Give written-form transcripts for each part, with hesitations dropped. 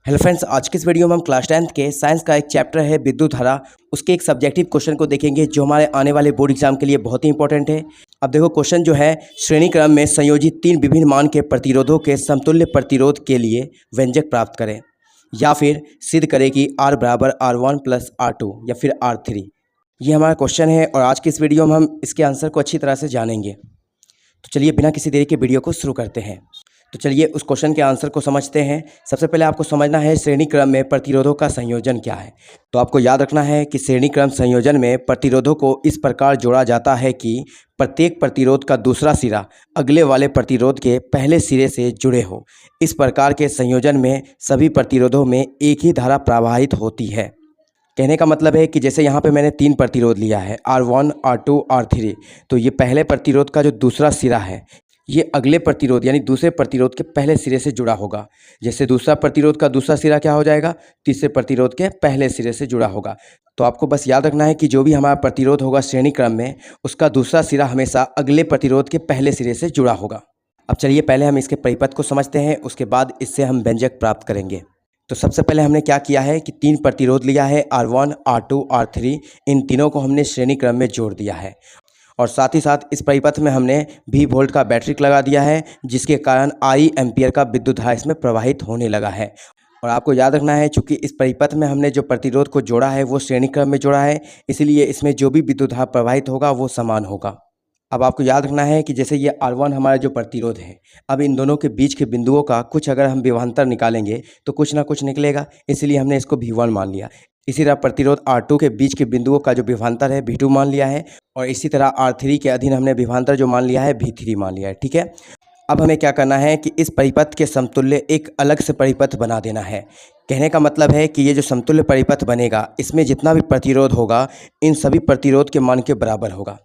Hello friends, आज के इस वीडियो में हम क्लास 10th के साइंस का एक चैप्टर है विद्युत धारा, उसके एक सब्जेक्टिव क्वेश्चन को देखेंगे जो हमारे आने वाले बोर्ड एग्जाम के लिए बहुत ही इंपॉर्टेंट है। अब देखो क्वेश्चन जो है, श्रेणी क्रम में संयोजित तीन विभिन्न मान के प्रतिरोधों के समतुल्य प्रतिरोध के लिए व्यंजक प्राप्त करें, या फिर सिद्ध करें कि R बराबर R1 प्लस R2 या फिर R3। ये हमारा क्वेश्चन है और आज की इस वीडियो में हम इसके आंसर को अच्छी तरह से जानेंगे। तो चलिए बिना किसी देरी के वीडियो को शुरू करते हैं। तो चलिए उस क्वेश्चन के आंसर को समझते हैं। सबसे पहले आपको समझना है श्रेणी क्रम में प्रतिरोधों का संयोजन क्या है। तो आपको याद रखना है कि श्रेणी क्रम संयोजन में प्रतिरोधों को इस प्रकार जोड़ा जाता है कि प्रत्येक प्रतिरोध का दूसरा सिरा अगले वाले प्रतिरोध के पहले सिरे से जुड़े हो। इस प्रकार के संयोजन में सभी प्रतिरोधों में एक ही धारा प्रवाहित होती है। कहने का मतलब है कि जैसे यहाँ पे मैंने तीन प्रतिरोध लिया है, R1, R2, R3। तो ये पहले प्रतिरोध का जो दूसरा सिरा है ये अगले प्रतिरोध यानी दूसरे प्रतिरोध के पहले सिरे से जुड़ा होगा। जैसे दूसरा प्रतिरोध का दूसरा सिरा क्या हो जाएगा, तीसरे प्रतिरोध के पहले सिरे से जुड़ा होगा। तो आपको बस याद रखना है कि जो भी हमारा प्रतिरोध होगा श्रेणी क्रम में, उसका दूसरा सिरा हमेशा अगले प्रतिरोध के पहले सिरे से जुड़ा होगा। अब चलिए पहले हम इसके परिपथ को समझते हैं, उसके बाद इससे हम व्यंजक प्राप्त करेंगे। तो सबसे पहले हमने क्या किया है कि तीन प्रतिरोध लिया है, R1, R2, R3। इन तीनों को हमने श्रेणी क्रम में जोड़ दिया है और साथ ही साथ इस परिपथ में हमने V वोल्ट का बैटरी लगा दिया है, जिसके कारण I एम्पियर का विद्युत धारा इसमें प्रवाहित होने लगा है। और आपको याद रखना है, चूंकि इस परिपथ में हमने जो प्रतिरोध को जोड़ा है वो श्रेणी क्रम में जोड़ा है, इसलिए इसमें जो भी विद्युत धारा प्रवाहित होगा वो समान होगा। अब आपको याद रखना है कि जैसे ये R1 हमारा जो प्रतिरोध है, अब इन दोनों के बीच के बिंदुओं का कुछ अगर हम विभवांतर निकालेंगे तो कुछ ना कुछ निकलेगा, इसलिए हमने इसको V1 मान लिया। इसी तरह प्रतिरोध R2 के बीच के बिंदुओं का जो विभवांतर है V2 मान लिया है, और इसी तरह R3 के अधीन हमने विभवांतर जो मान लिया है V3 मान लिया है। ठीक है, अब हमें क्या करना है कि इस परिपथ के समतुल्य एक अलग से परिपथ बना देना है। कहने का मतलब है कि ये जो समतुल्य परिपथ बनेगा, इसमें जितना भी प्रतिरोध होगा इन सभी प्रतिरोध के मान के बराबर होगा।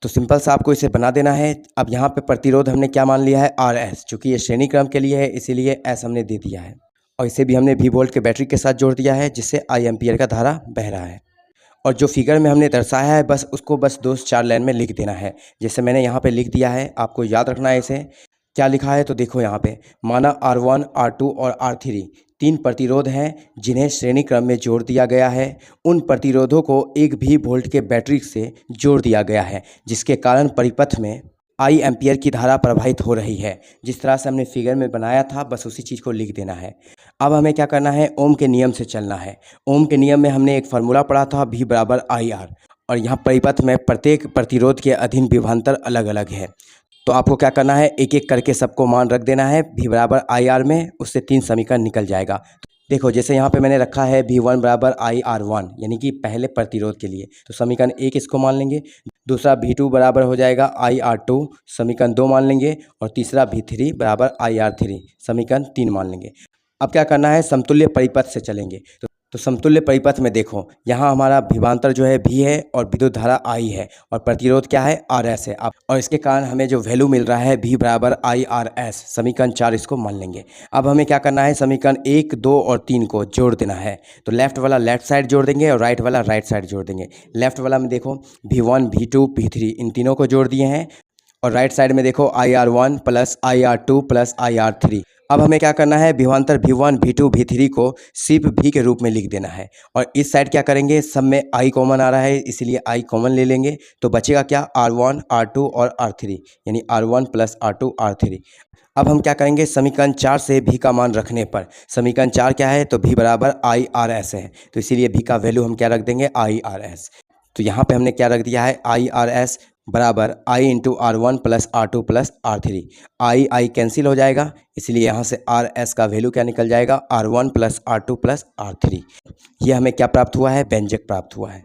तो सिंपल सा आपको इसे बना देना है। अब यहाँ पे प्रतिरोध हमने क्या मान लिया है, RS। चूँकि ये श्रेणी क्रम के लिए है इसीलिए S हमने दे दिया है, और इसे भी हमने V वोल्ट के बैटरी के साथ जोड़ दिया है, जिससे I एम्पियर का धारा बह रहा है। और जो फिगर में हमने दर्शाया है बस उसको बस 2-4 लाइन में लिख देना है, जैसे मैंने यहाँ पे लिख दिया है। आपको याद रखना है इसे क्या लिखा है। तो देखो यहाँ पे माना R1, R2 और R3 तीन प्रतिरोध हैं जिन्हें श्रेणी क्रम में जोड़ दिया गया है। उन प्रतिरोधों को एक V वोल्ट के बैटरी से जोड़ दिया गया है, जिसके कारण परिपथ में I एम्पियर की धारा प्रवाहित हो रही है। जिस तरह से हमने फिगर में बनाया था बस उसी चीज़ को लिख देना है। अब हमें क्या करना है, ओम के नियम से चलना है। ओम के नियम में हमने एक फार्मूला पढ़ा था, V बराबर IR, और यहाँ परिपथ में प्रत्येक प्रतिरोध के अधीन विभवांतर अलग अलग है। तो आपको क्या करना है, एक एक करके सबको मान रख देना है V बराबर IR में, उससे तीन समीकरण निकल जाएगा। देखो जैसे यहाँ पे मैंने रखा है V1 बराबर IR1 यानी कि पहले प्रतिरोध के लिए, तो समीकरण 1 इसको मान लेंगे। दूसरा V2 बराबर हो जाएगा IR2, समीकरण 2 मान लेंगे। और तीसरा V3 बराबर IR3, समीकरण 3 मान लेंगे। अब क्या करना है, समतुल्य परिपथ से चलेंगे। तो समतुल्य परिपथ में देखो यहाँ हमारा विभवांतर जो है V है और विद्युत धारा I है, और प्रतिरोध क्या है, RS है। और इसके कारण हमें जो वैल्यू मिल रहा है V बराबर IRS, समीकरण 4 इसको मान लेंगे। अब हमें क्या करना है, समीकरण 1, 2 और 3 को जोड़ देना है। तो लेफ्ट वाला लेफ्ट साइड जोड़ देंगे और राइट वाला राइट साइड जोड़ देंगे। लेफ्ट वाला में देखो V1, V2, V3 इन तीनों को जोड़ दिए हैं, और राइट साइड में देखो IR1 plus IR2 plus IR3। अब हमें क्या करना है, विभवांतर V1, V2, V3 को सिर्फ V के रूप में लिख देना है। और इस साइड क्या करेंगे, सब में I कॉमन आ रहा है इसीलिए I कॉमन ले लेंगे। तो बचेगा क्या, R1, R2 और R3, यानी R1 प्लस R2 R3। अब हम क्या करेंगे, समीकरण 4 से V का मान रखने पर, समीकरण 4 क्या है, तो V बराबर IRS है, तो इसीलिए V का वैल्यू हम क्या रख देंगे, IRS। तो यहाँ पे हमने क्या रख दिया है, IRS बराबर I into R1 plus R2 plus R3। I cancel हो जाएगा, इसलिए यहाँ से RS का वैल्यू क्या निकल जाएगा, R1 plus R2 plus R3। ये हमें क्या प्राप्त हुआ है, व्यंजक प्राप्त हुआ है।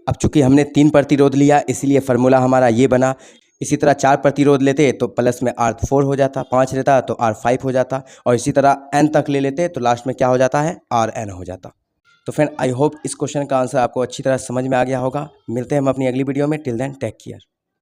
अब चूंकि हमने तीन प्रतिरोध लिया इसलिए फार्मूला हमारा ये बना। इसी तरह 4 प्रतिरोध लेते तो प्लस में R4 हो जाता, 5 रहता तो R5 हो जाता, और इसी तरह N तक ले लेते तो लास्ट में क्या हो जाता है, RN हो जाता। तो फ्रेंड आई होप इस क्वेश्चन का आंसर आपको अच्छी तरह समझ में आ गया होगा। मिलते हैं हम अपनी अगली वीडियो में। Till then take care.